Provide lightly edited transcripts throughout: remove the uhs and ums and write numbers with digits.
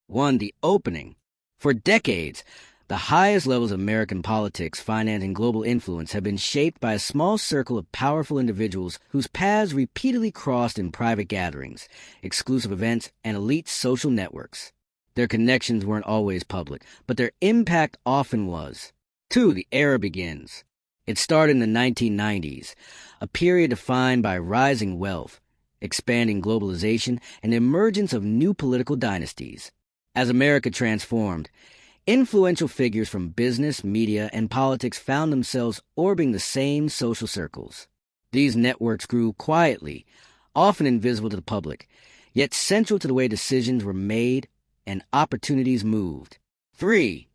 1. The opening. For decades, the highest levels of American politics, finance, and global influence have been shaped by a small circle of powerful individuals whose paths repeatedly crossed in private gatherings, exclusive events, and elite social networks. Their connections weren't always public, but their impact often was. 2. The era begins. It started in the 1990s, a period defined by rising wealth, expanding globalization, and the emergence of new political dynasties. As America transformed, influential figures from business, media, and politics found themselves orbiting the same social circles. These networks grew quietly, often invisible to the public, yet central to the way decisions were made and opportunities moved. 3.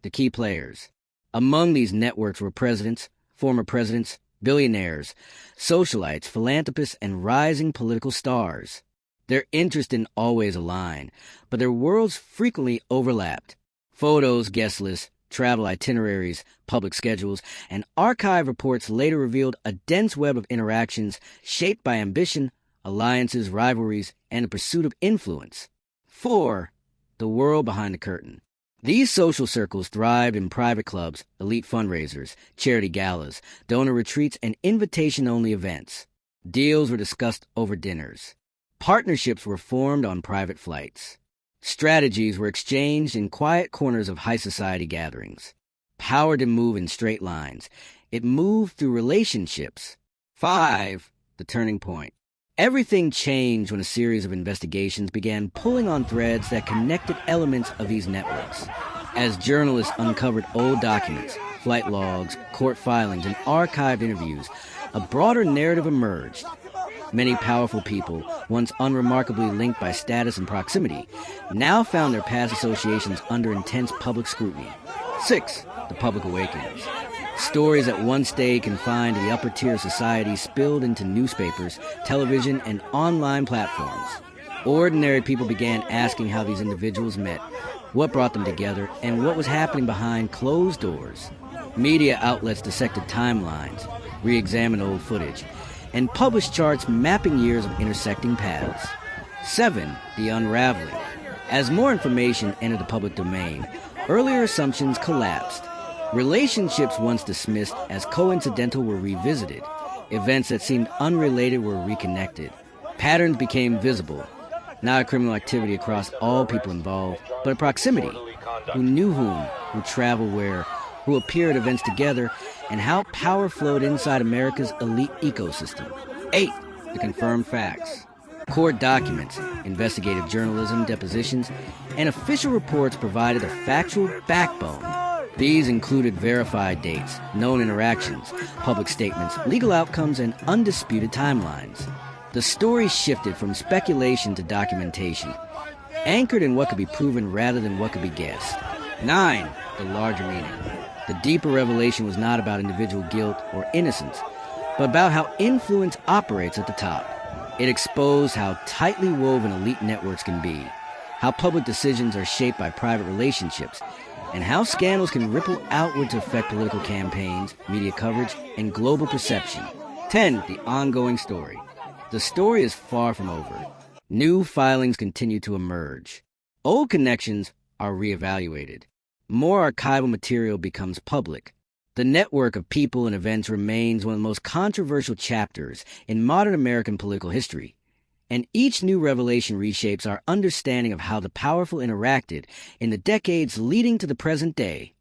The key players. Among these networks were presidents, former presidents, billionaires, socialites, philanthropists, and rising political stars. Their interests didn't always align, but their worlds frequently overlapped. Photos, guest lists, travel itineraries, public schedules, and archive reports later revealed a dense web of interactions shaped by ambition, alliances, rivalries, and the pursuit of influence. 4. The world behind the curtain. These social circles thrived in private clubs, elite fundraisers, charity galas, donor retreats, and invitation-only events. Deals were discussed over dinners. Partnerships were formed on private flights. Strategies were exchanged in quiet corners of high society gatherings. Power didn't move in straight lines. It moved through relationships. 5. The turning point. Everything changed when a series of investigations began pulling on threads that connected elements of these networks. As journalists uncovered old documents, flight logs, court filings, and archived interviews, a broader narrative emerged. Many powerful people, once unremarkably linked by status and proximity, now found their past associations under intense public scrutiny. 6. The public awakenings. Stories that once stayed confined to the upper tier of society spilled into newspapers, television, and online platforms. Ordinary people began asking how these individuals met, what brought them together, and what was happening behind closed doors. Media outlets dissected timelines, re-examined old footage, and published charts mapping years of intersecting paths. 7. The unraveling. As more information entered the public domain, earlier assumptions collapsed. Relationships once dismissed as coincidental were revisited. Events that seemed unrelated were reconnected. Patterns became visible. Not a criminal activity across all people involved, but a proximity. Who knew whom, who traveled where, who appeared at events together, and how power flowed inside America's elite ecosystem. 8. The confirmed facts. Court documents, investigative journalism, depositions, and official reports provided a factual backbone. These included verified dates, known interactions, public statements, legal outcomes, and undisputed timelines. The story shifted from speculation to documentation, anchored in what could be proven rather than what could be guessed. 9. The larger meaning. The deeper revelation was not about individual guilt or innocence, but about how influence operates at the top. It exposed how tightly woven elite networks can be, how public decisions are shaped by private relationships, and how scandals can ripple outward to affect political campaigns, media coverage, and global perception. 10. The ongoing story. The story is far from over. New filings continue to emerge. Old connections are reevaluated. More archival material becomes public. The network of people and events remains one of the most controversial chapters in modern American political history. And each new revelation reshapes our understanding of how the powerful interacted in the decades leading to the present day.